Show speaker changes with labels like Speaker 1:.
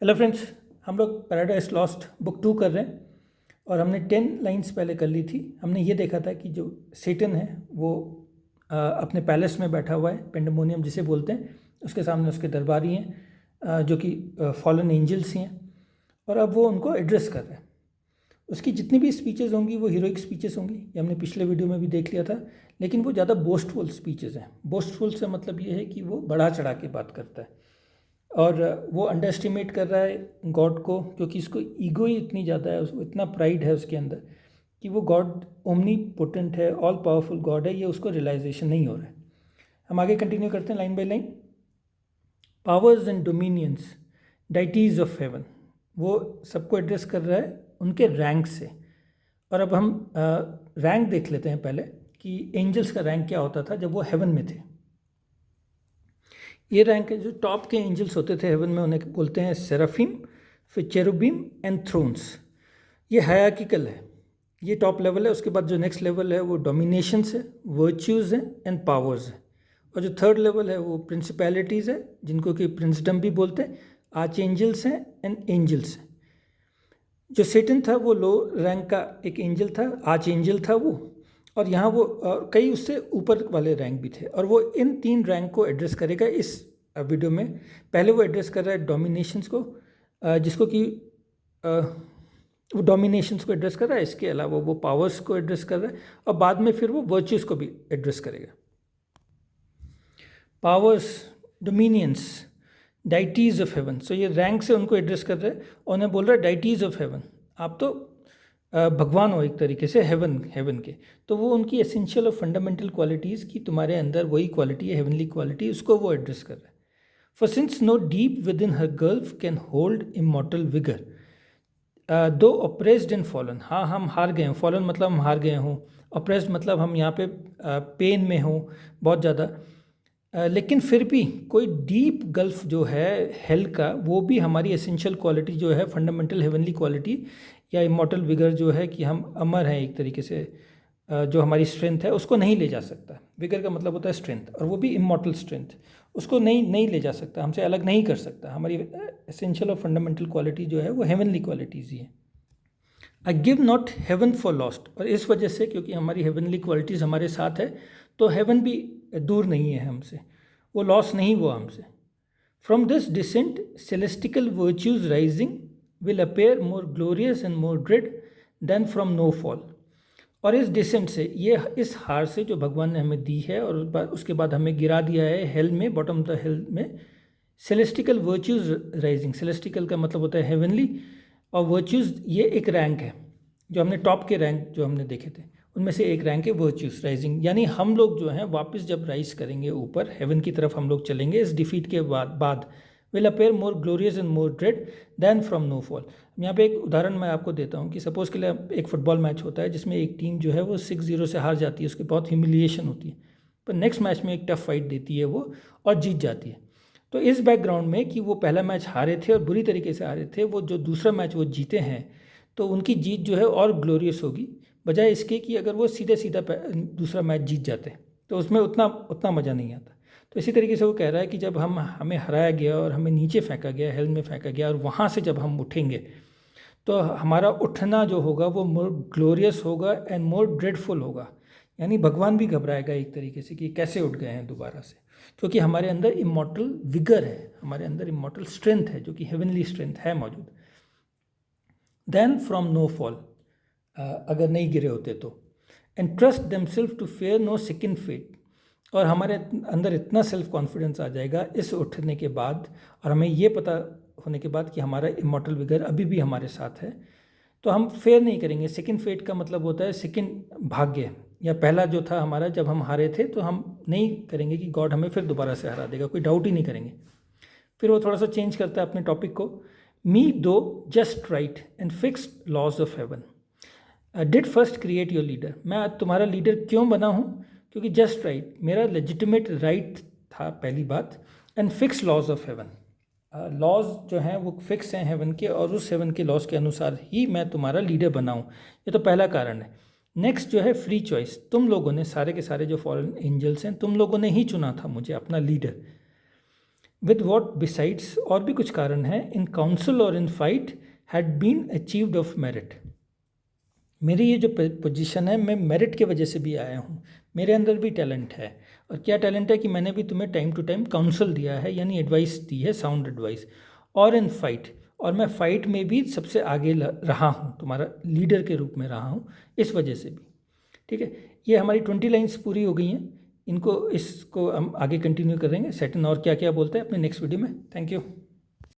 Speaker 1: Hello friends, हम लोग paradise lost book 2 कर रहे हैं और हमने 10 लाइंस पहले कर ली थी। हमने ये देखा था कि जो सेटन है वो अपने पैलेस में बैठा हुआ है, पेंडेमोनियम जिसे बोलते हैं। उसके सामने उसके दरबारी हैं जो कि फॉलन एंजल्स ही हैं और अब वो उनको एड्रेस कर रहे हैं। उसकी जितनी भी स्पीचेज़ होंगी वो हीरोइक स्पीचेस होंगी, ये हमने पिछले वीडियो में भी देख लिया था, लेकिन वो ज़्यादा बोस्टफुल स्पीचेज़ हैं। बोस्टफुल से मतलब ये है कि वो बढ़ा चढ़ा के बात करता है और वो अंडर एस्टिमेट कर रहा है गॉड को, क्योंकि इसको ईगो ही इतनी ज़्यादा है, उसको इतना प्राइड है उसके अंदर कि वो गॉड ओमनी पोटेंट है, ऑल पावरफुल गॉड है, ये उसको रियलाइजेशन नहीं हो रहा है। हम आगे कंटिन्यू करते हैं line by line. Powers and dominions, deities of heaven, वो सबको एड्रेस कर रहा है उनके रैंक से। और अब हम रैंक देख लेते हैं पहले कि एंजल्स का रैंक क्या होता था जब वो हेवन में थे। ये रैंक है, जो टॉप के एंजल्स होते थे हेवन में उन्हें बोलते हैं सेराफिम, फिर चेरुबिम एंड थ्रोन्स। ये हायरार्किकल है, ये टॉप लेवल है। उसके बाद जो नेक्स्ट लेवल है वो डोमिनेशंस है, वर्च्यूज़ हैं एंड पावर्स है। और जो थर्ड लेवल है वो प्रिंसिपैलिटीज़ है, जिनको कि प्रिंसडम भी बोलते हैं, आर्च एंजल्स हैं एंड एंजल्स हैं। जो सेटन था वो लो रैंक का एक एंजल था, आर्च एंजल था वो, और यहाँ वो कई उससे ऊपर वाले रैंक भी थे, और वो इन 3 रैंक को एड्रेस करेगा इस वीडियो में। पहले वो एड्रेस कर रहा है डोमिनेशंस को, जिसको कि वो डोमिनेशंस को एड्रेस कर रहा है, इसके अलावा वो पावर्स को एड्रेस कर रहा है, और बाद में फिर वो वर्च्यूज़ को भी एड्रेस करेगा। Powers, dominions, deities of haven, सो ये रैंक से उनको एड्रेस कर रहा है और उन्हें बोल रहा है डाइटीज़ ऑफ हेवन, आप तो भगवान हो एक तरीके से हेवन के। तो वो उनकी एसेंशियल और फंडामेंटल क्वालिटीज़ की तुम्हारे अंदर वही क्वालिटी है, हेवनली क्वालिटी, उसको वो एड्रेस कर रहा है। For since no deep within her gulf can hold immortal vigor, though oppressed and fallen, हाँ हम हार गए हैं, फॉलन मतलब हम हार गए हों, oppressed मतलब हम यहाँ पे पेन में हों बहुत ज़्यादा, लेकिन फिर भी कोई डीप गल्फ जो है हेल का, वो भी हमारी एसेंशियल क्वालिटी जो है, फंडामेंटल हेवनली क्वालिटी या इमॉर्टल विगर जो है कि हम अमर हैं एक तरीके से, जो हमारी स्ट्रेंथ है उसको नहीं ले जा सकता। विगर का मतलब होता है स्ट्रेंथ, और वो भी इमॉर्टल स्ट्रेंथ, उसको नहीं ले जा सकता, हमसे अलग नहीं कर सकता। हमारी एसेंशियल और फंडामेंटल क्वालिटी जो है वो हेवनली क्वालिटीज़ ही है। I give not heaven for lost, और इस वजह से क्योंकि हमारी हेवनली क्वालिटीज़ हमारे साथ है तो हेवन भी दूर नहीं है हमसे, वो लॉस नहीं हुआ हमसे। From this descent celestial virtues rising will appear more glorious and more dread than from no fall. और इस डिसेंट से, ये इस हार से जो भगवान ने हमें दी है और उसके बाद हमें गिरा दिया है हेल में, बॉटम ऑफ द हेल में, सेलेस्टिकल वर्च्यूज राइजिंग, सेलेस्टिकल का मतलब होता है हेवनली, और वर्च्यूज़ ये एक रैंक है। जो हमने टॉप के रैंक जो हमने देखे थे उनमें से एक रैंक है वर्च्यूज राइजिंग, यानी हम लोग जो हैं वापस जब राइज करेंगे ऊपर हेवन की तरफ हम लोग चलेंगे इस डिफीट के बाद will appear more glorious and more dread than from no fall. यहाँ पे एक उदाहरण मैं आपको देता हूँ कि सपोज़ के लिए एक फुटबॉल मैच होता है जिसमें एक टीम जो है वो 6-0 से हार जाती है, उसकी बहुत ह्यूमिलिएशन होती है, पर नेक्स्ट मैच में एक टफ फाइट देती है वो और जीत जाती है। तो इस बैकग्राउंड में कि वो पहला मैच हारे थे और बुरी तरीके से हारे थे, वो जो दूसरा मैच वो जीते हैं तो उनकी जीत जो है और ग्लोरियस होगी, बजाय इसके कि अगर वो सीधा दूसरा मैच जीत जाते तो उसमें उतना मज़ा नहीं आता। तो इसी तरीके से वो कह रहा है कि जब हमें हराया गया और हमें नीचे फेंका गया, हेल में फेंका गया, और वहाँ से जब हम उठेंगे तो हमारा उठना जो होगा वो मोर ग्लोरियस होगा एंड मोर ड्रेडफुल होगा। यानी भगवान भी घबराएगा एक तरीके से कि कैसे उठ गए हैं दोबारा से, क्योंकि हमारे अंदर इमॉर्टल विगर है, हमारे अंदर इमॉर्टल स्ट्रेंथ है, जो कि हेवनली स्ट्रेंथ है मौजूद। देन फ्रॉम नो फॉल, अगर नहीं गिरे होते तो, and trust themselves to fear no second fate, और हमारे अंदर इतना सेल्फ कॉन्फिडेंस आ जाएगा इस उठने के बाद, और हमें ये पता होने के बाद कि हमारा इमॉर्टल विगर अभी भी हमारे साथ है, तो हम फेयर नहीं करेंगे। सेकंड फेट का मतलब होता है सेकंड भाग्य, या पहला जो था हमारा जब हम हारे थे, तो हम नहीं करेंगे कि गॉड हमें फिर दोबारा से हरा देगा, कोई डाउट ही नहीं करेंगे। फिर वो थोड़ा सा चेंज करता है अपने टॉपिक को, me though just right and fixed laws of heaven did first create your leader, मैं तुम्हारा लीडर क्यों बना हूँ, क्योंकि जस्ट राइट मेरा लेजिटिमेट राइट था पहली बात, and fix laws of heaven, laws जो हैं वो फिक्स हैं हेवन के, और उस हेवन के लॉज के अनुसार ही मैं तुम्हारा लीडर बना हूँ। ये तो पहला कारण है। नेक्स्ट जो है फ्री चॉइस, तुम लोगों ने, सारे के सारे जो फॉरेन एंजल्स हैं, तुम लोगों ने ही चुना था मुझे अपना लीडर। विद वॉट बिसाइड्स, और भी कुछ कारण हैं, इन काउंसिल और in fight had been achieved of merit. मेरी ये जो पोजीशन है, मैं मेरिट के वजह से भी आया हूँ, मेरे अंदर भी टैलेंट है। और क्या टैलेंट है कि मैंने भी तुम्हें टाइम टू टाइम काउंसल दिया है, यानी एडवाइस दी है, साउंड एडवाइस। और इन फाइट, और मैं फाइट में भी सबसे आगे रहा हूँ, तुम्हारा लीडर के रूप में रहा हूँ, इस वजह से भी। ठीक है, ये हमारी 20 लाइन्स पूरी हो गई हैं। इसको हम आगे कंटिन्यू करेंगे। सेटन और क्या क्या बोलते हैं अपने नेक्स्ट वीडियो में। Thank you.